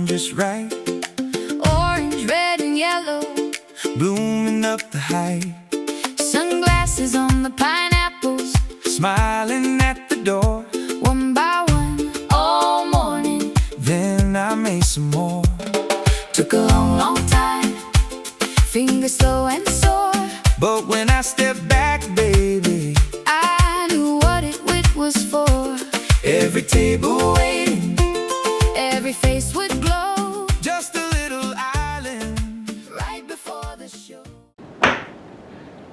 sound just right. Orange, red, and yellow, Blooming up the height. sunglasses on the pineapples, Smiling at the door. one by one, all morning. Then I made some more. Took a long, long time, fingers slow and sore. But when I stepped back, baby, I knew what it was for. every table waiting, Every face would glow, just a little island. right before the show.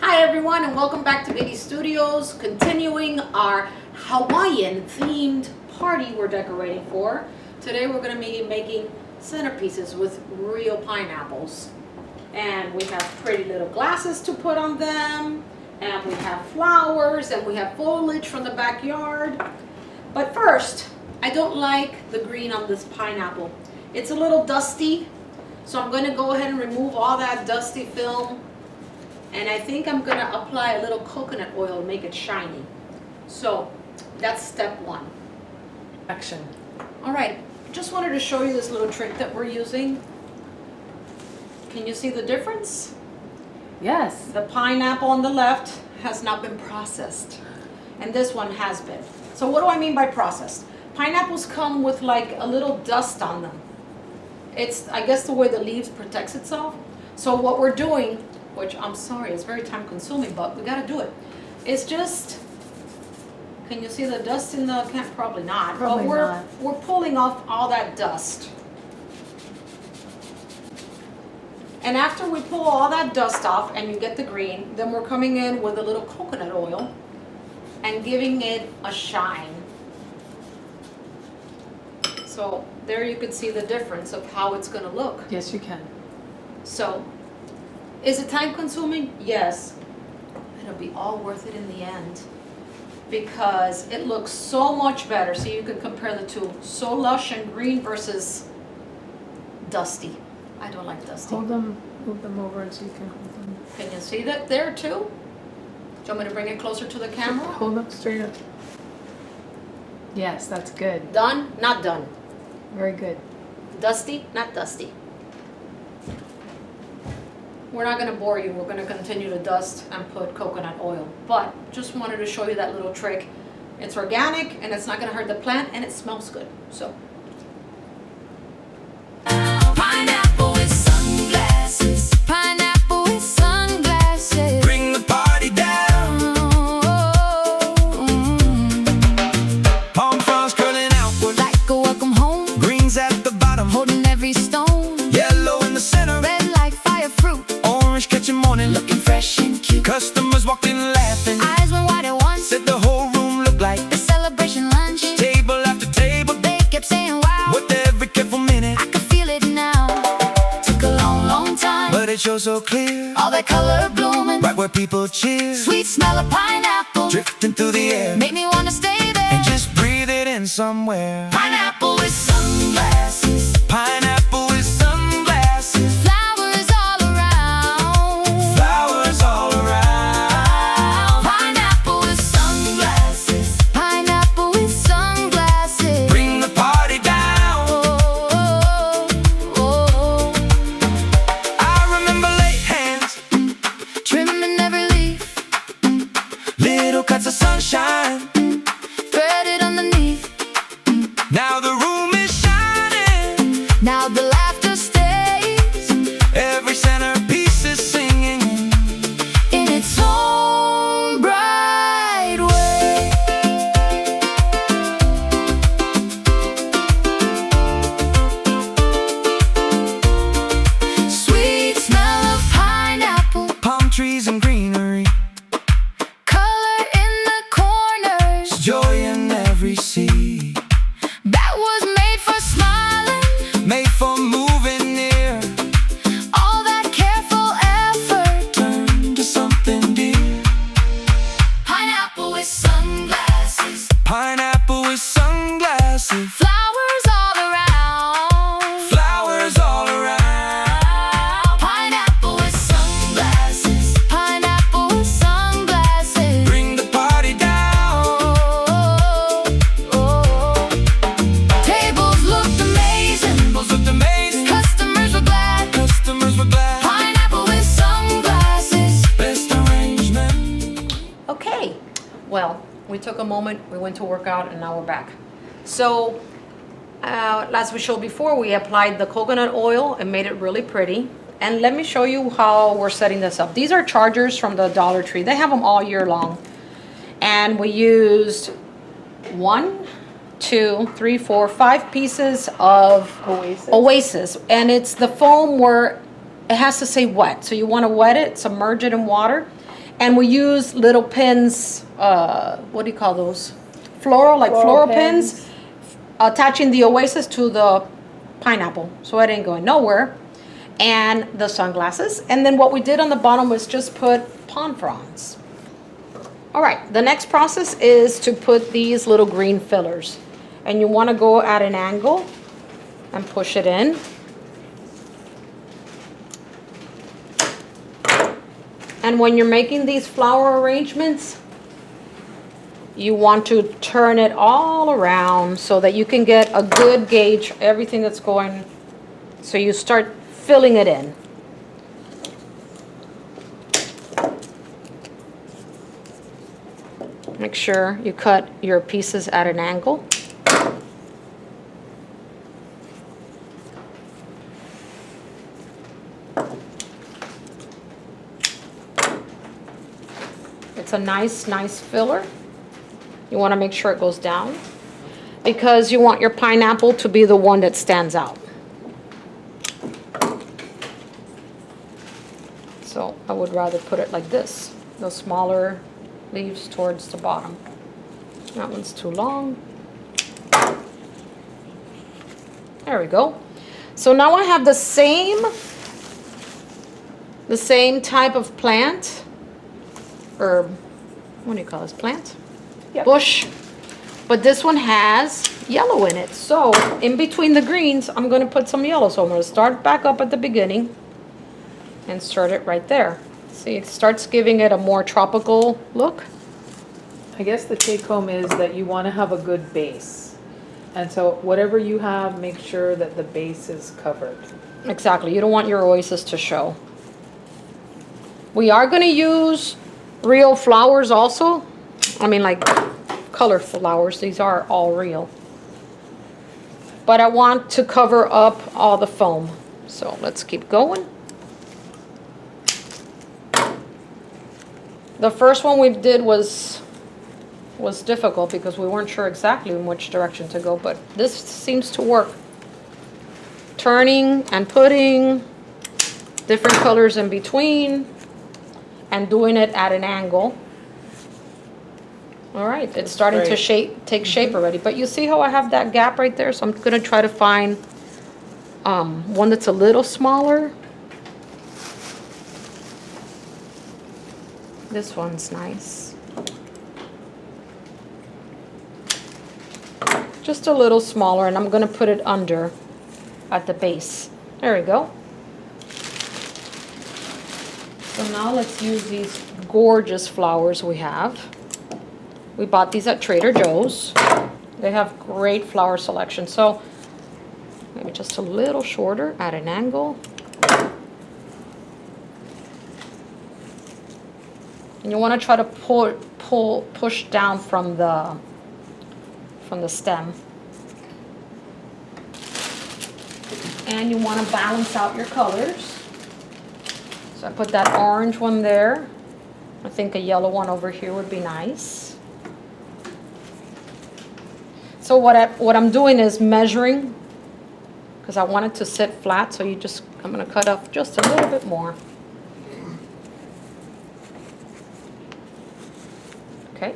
Hi everyone, and welcome back to Biggie Studios, continuing our Hawaiian themed party we're decorating for. Today we're going to be making centerpieces with real pineapples. And we have pretty little glasses to put on them, and we have flowers, and we have foliage from the backyard. But first, I don't like the green on this pineapple. It's a little dusty, so I'm going to go ahead and remove all that dusty film. And I think I'm going to apply a little coconut oil to make it shiny. So that's step one. Action. All right, just wanted to show you this little trick that we're using. Can you see the difference? Yes. The pineapple on the left has not been processed, and this one has been. So what do I mean by processed? Pineapples come with like a little dust on them. It's, I guess, the way the leaves protects itself. So what we're doing, which I'm sorry, it's very time consuming, but we gotta do it. It's just, can you see the dust in the, can't, probably not. Probably but not. We're pulling off all that dust. And after we pull all that dust off and you get the green, then we're coming in with a little coconut oil and giving it a shine. So there you can see the difference of how it's gonna look. Yes, you can. So, is it time consuming? Yes. It'll be all worth it in the end because it looks so much better. So you can compare the two. So lush and green versus dusty. I don't like dusty. Hold them, move them over so you can hold them. Can you see that there too? Do you want me to bring it closer to the camera? Hold them straight up. Yes, that's good. Done? Not done. Very good. Dusty? Not dusty. We're not going to bore you. We're going to continue to dust and put coconut oil. But just wanted to show you that little trick. It's organic and it's not going to hurt the plant and it smells good. So. Pineapple with sunglasses, pineapple with sunglasses. Bring the party down. Palm fronds curling outward, Like a welcome home, greens at the bottom, holding every stone. yellow in the center, Red like fire fruit, orange catching morning. looking fresh and cute. Customers walked in laughing, Eyes went wide at once, said the whole room looked like the celebration lunch. table after table. They kept saying wow, With every careful minute, I could feel it now. Took a long, long time, but it shows so clear, all that color blooming. right where people cheer, Sweet smell of pineapple, drifting through the air, make me wanna stay there. and just breathe it in somewhere. Pineapple with sunglasses, Pineapple with sunglasses, flowers all around. flowers all around. Pineapple with sunglasses, pineapple with sunglasses. Bring the party down. Oh, oh, oh. I remember late hands, Trimming every leaf, little cuts of sunshine. threaded underneath. Now the room is shining, Now the laughter stays every centerpiece is singing. in its own bright way. Sweet smell of pineapple, Palm trees and greenery, color in the corners. joy in every sea, That was made for smiling, made for a moment. We went to work out and now we're back. So, as we showed before, we applied the coconut oil and made it really pretty. And let me show you how we're setting this up. These are chargers from the Dollar Tree. They have them all year long. And we used 1, 2, 3, 4, 5 pieces of Oasis. And it's the foam where it has to say wet. So you want to wet it, submerge it in water. And we use little pins, what do you call those? Floral pins, attaching the Oasis to the pineapple. So it ain't going nowhere. And the sunglasses. And then what we did on the bottom was just put palm fronds. All right, the next process is to put these little green fillers. And you want to go at an angle and push it in. And when you're making these flower arrangements, you want to turn it all around so that you can get a good gauge of everything that's going. So you start filling it in. Make sure you cut your pieces at an angle. It's a nice filler. You want to make sure it goes down because you want your pineapple to be the one that stands out. So I would rather put it like this, the smaller leaves towards the bottom. That one's too long. There we go. So now I have the same type of plant, or what do you call this, plant? Yep. Bush. But this one has yellow in it. So in between the greens, I'm going to put some yellow. So I'm going to start back up at the beginning and start it right there. See, it starts giving it a more tropical look. I guess the take home is that you want to have a good base. And so whatever you have, make sure that the base is covered. Exactly. You don't want your Oasis to show. We are going to use real flowers also. I mean, like color flowers. These are all real. But I want to cover up all the foam. So let's keep going. The first one we did was difficult because we weren't sure exactly in which direction to go, but this seems to work. Turning and putting different colors in between and doing it at an angle. All right, it's starting to take shape already, but you see how I have that gap right there? So I'm going to try to find one that's a little smaller. This one's nice. Just a little smaller, and I'm going to put it under at the base. There we go. So now let's use these gorgeous flowers we have. We bought these at Trader Joe's. They have great flower selection. So maybe just a little shorter at an angle. And you want to try to push down from the stem. And you want to balance out your colors. So I put that orange one there. I think a yellow one over here would be nice. So what I'm doing is measuring, because I want it to sit flat. So I'm going to cut up just a little bit more. Okay,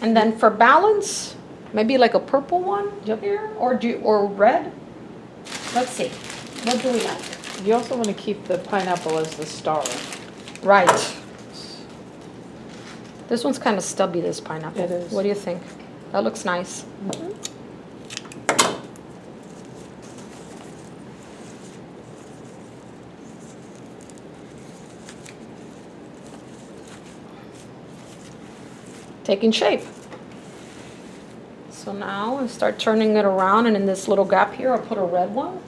and then for balance, maybe like a purple one here, or red. Let's see, what do we have? You also want to keep the pineapple as the star. Right. This one's kind of stubby, this pineapple. It is. What do you think? That looks nice. Mm-hmm. Taking shape. So now I start turning it around, and in this little gap here, I'll put a red one.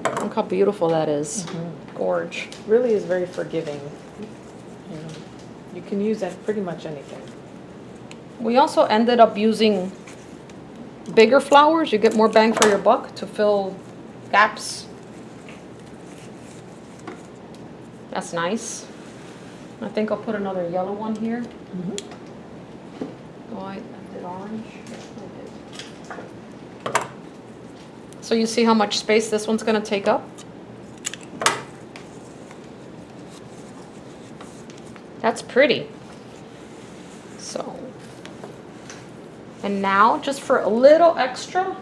Look how beautiful that is. Mm-hmm. Gorge. Really is very forgiving. You can use that pretty much anything. We also ended up using bigger flowers. You get more bang for your buck to fill gaps. That's nice. I think I'll put another yellow one here. Oh, I did orange. Yes, I did. So you see how much space this one's gonna take up? That's pretty. So, and now just for a little extra,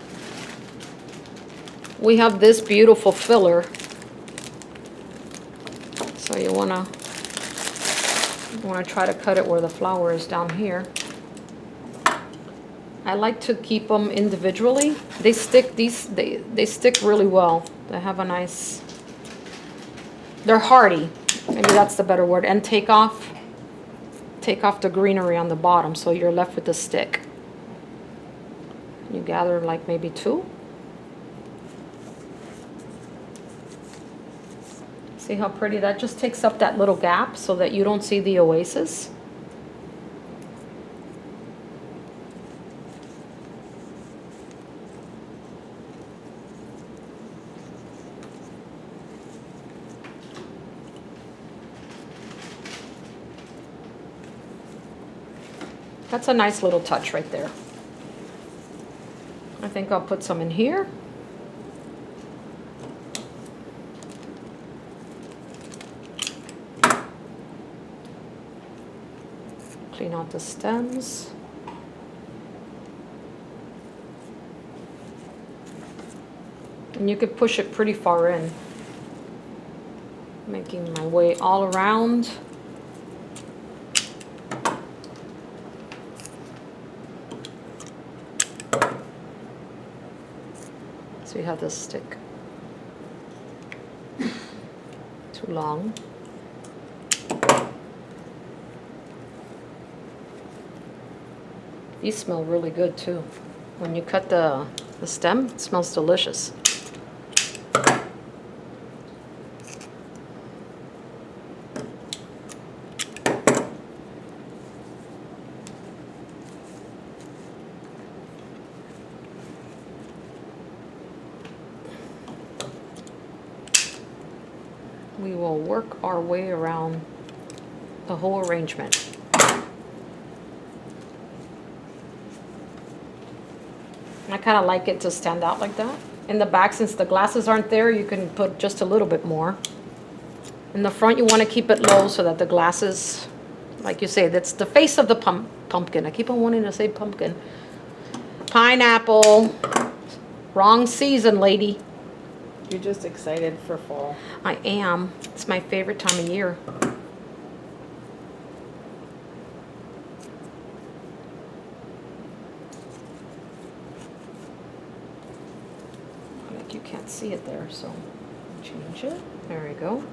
we have this beautiful filler. So you wanna try to cut it where the flower is down here. I like to keep them individually. They stick they stick really well. They have a nice, they're hardy. Maybe that's the better word. And take off the greenery on the bottom, so you're left with the stick. You gather like maybe 2. See how pretty that just takes up that little gap so that you don't see the oasis. That's a nice little touch right there. I think I'll put some in here. Clean out the stems. And you could push it pretty far in. Making my way all around. So you have this stick. Too long. These smell really good too. When you cut the stem, it smells delicious. We will work our way around the whole arrangement. I kind of like it to stand out like that. In the back, since the glasses aren't there, you can put just a little bit more. In the front, you want to keep it low so that the glasses, like you say, that's the face of the pumpkin. I keep on wanting to say pumpkin. Pineapple. Wrong season, lady. You're just excited for fall. I am. It's my favorite time of year. Like you can't see it there, so change it. There we go.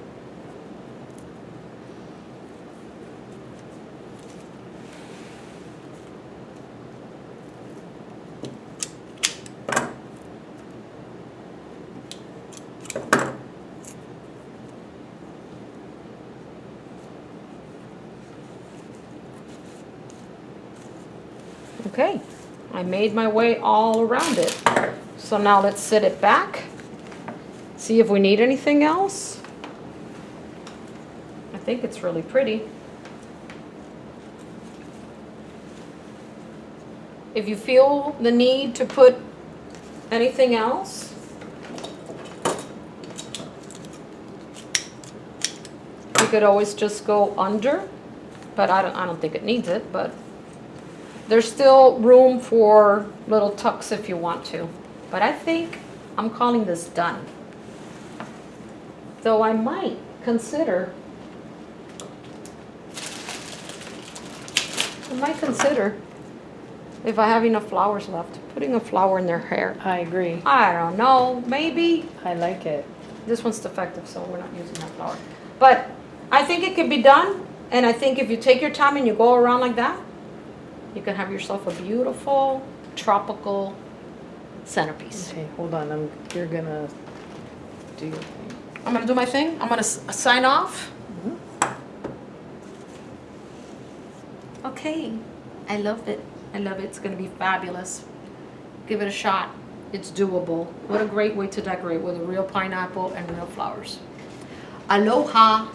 Okay, I made my way all around it. So now let's set it back. See if we need anything else. I think it's really pretty. If you feel the need to put anything else, you could always just go under, but I don't think it needs it, but there's still room for little tucks if you want to. But I think I'm calling this done. Though I might consider, if I have enough flowers left, putting a flower in their hair. I agree. I don't know, maybe. I like it. This one's defective, so we're not using that flower. But I think it could be done. And I think if you take your time and you go around like that, you can have yourself a beautiful tropical centerpiece. Okay, hold on. You're gonna do your thing. I'm gonna do my thing. I'm gonna sign off. Okay, I love it. I love it. It's gonna be fabulous. Give it a shot. It's doable. What a great way to decorate with a real pineapple and real flowers. Aloha.